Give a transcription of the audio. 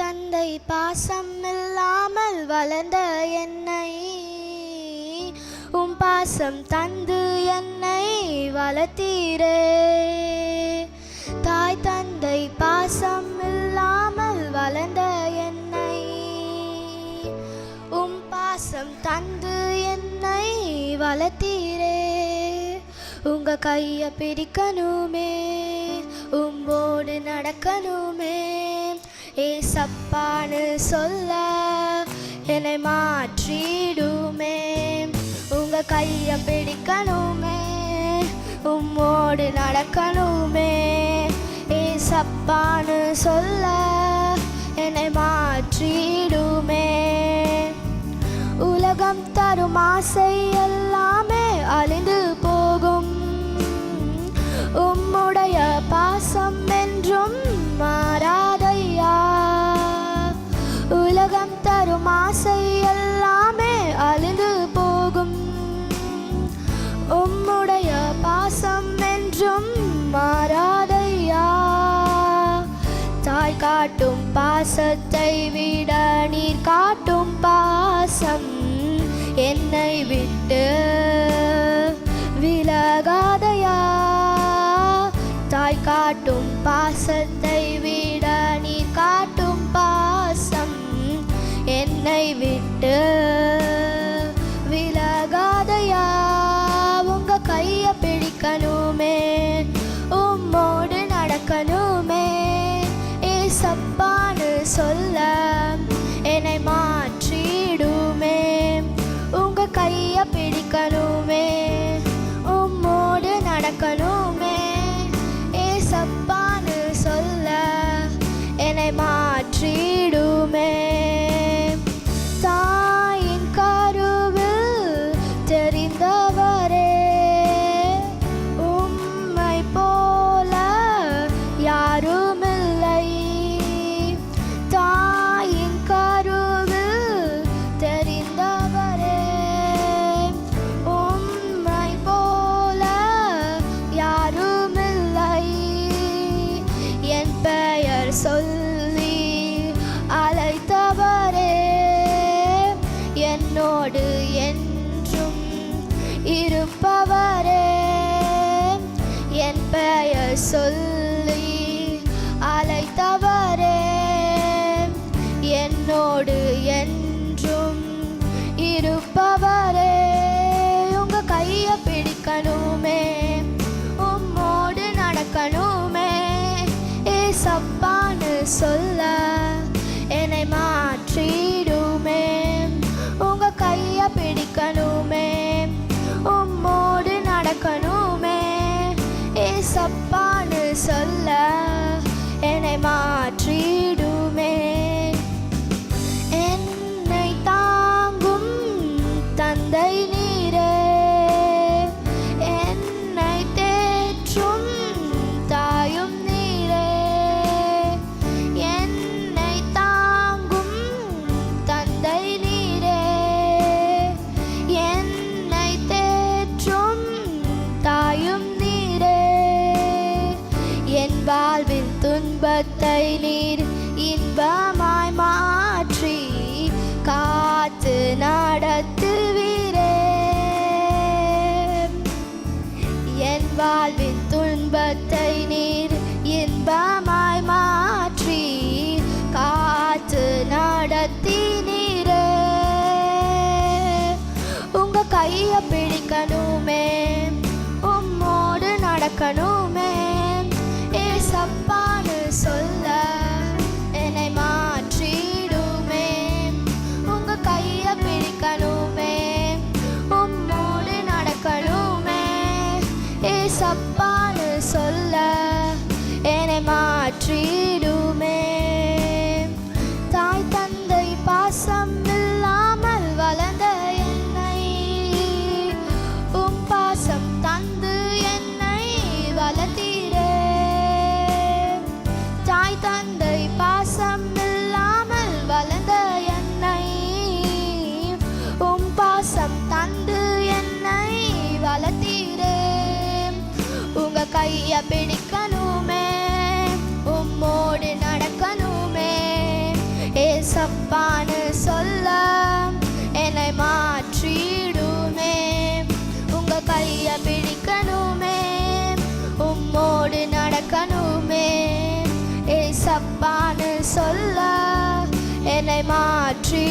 தந்தை பாசம் இல்லாமல் வளர்ந்த என்னை பாசம் தந்து என்னை வளர்த்தீரே. தாய் தந்தை பாசம் இல்லாமல் வளர்ந்த என்னை பாசம் தந்து என்னை வளர்த்தீரே. உங்க கைய பிடிக்கணுமே, உம்போடு நடக்கணுமே, ஏசப்பான்னு சொல்ல என்னை மாற்றிடுமே. உங்க கைய பிடிக்கணுமே, உம்மோடு நடக்கணுமே, ஏசப்பான்னு சொல்ல என்னை மாற்றிடுமே. உலகம் தரும் ஆசை எல்லாமே அழிந்து போகும், உம்முடைய பாசம் என்றும் மாறாதையா. உலகம் தரும் ஆசை எல்லாமே அழிந்து போகும், உம்முடைய பாசம் என்றும் மாறாதையா. தாய் காட்டும் பாசத்தை விட நீர் காட்டும் பாசம் என்னை விட்டு விலகாதையா. தாய் காட்டும் பாசத்தை விட நீர் காட்டும் பாசம் என்னை விட்டு விலகாதையா. உங்க கைய பிடிக்கணுமே, உம்மோடு நடக்கணுமே, ஏசப்பான்னு சொல்ல என்னை மாற்றிடுமே. உங்க கைய பிடிக்கணுமே, உம்மோடு நடக்கணுமே, ஏசப்பான்னு சொல்ல என்னை மாற்றிடுமே. தாயின் கருவில் தெரிந்தவரே, உம்மை போல யாரும் இல்லை. தாயின் கருவில் தெரிந்தவரே, உம்மை போல யாரும் இல்லை. என் பெயர் சொல்லி அழைத்தவரே, என்னோடு என்றும் இருப்பவரே. என் பெயர் சொல்லி அழைத்தவரே, என்னோடு என்றும் இருப்பவரே. உங்க கைய பிடிக்கணுமே, உம்மோடு நடக்கணுமே, ஏசப்பான்னு சொல்ல என்னை மாற்றிடுமே. உங்க கைய பிடிக்கணுமே, உம்மோடு நடக்கணுமே, ஏசப்பான்னு சொல்ல என்னை மாற்றிடுமே. என்னை தாங்கும் தந்தை நீரே, என்னை தேற்றும் தாயும் நீரே. என்னை தாங்கும் தந்தை நீரே, என்னை தேற்றும் தாயும் நீரே. என் வாழ்வின் துன்பத்தை நீர் இன்பமாய் மாற்றி காத்து நடத்துவீரே. என் வாழ்வின் துன்பத்தை நீர் இன்பமாய் மாற்றி காத்து நடத்தினீரே. உங்க கைய பிடிக்கணுமே, உம்மோடு நடக்கணுமே, ஏசப்பான்னு சொல்ல என்னை மாற்றிடுமே. உங்க கைய பிடிக்கணுமே, உம்மோடு நடக்கணுமே, ஏசப்பான்னு சொல்ல என்னை மாற்றிடுமே. தாய் தந்தை பாசம் இல்லாமல் வளர்ந்த என்னை பாசம் தந்து என்னை வளர்த்தீரே. தாய் தந்தை பாசம் இல்லாமல் வளர்ந்த என்னை பாசம் தந்து என்னை வளர்த்தீரே. உங்க கைய பிடிக்கணுமே, உம்மோடு நடக்கணுமே, உம்மோடு நடக்கணுமே ஏசப்பான்னு சொல்ல என்னை மாற்றி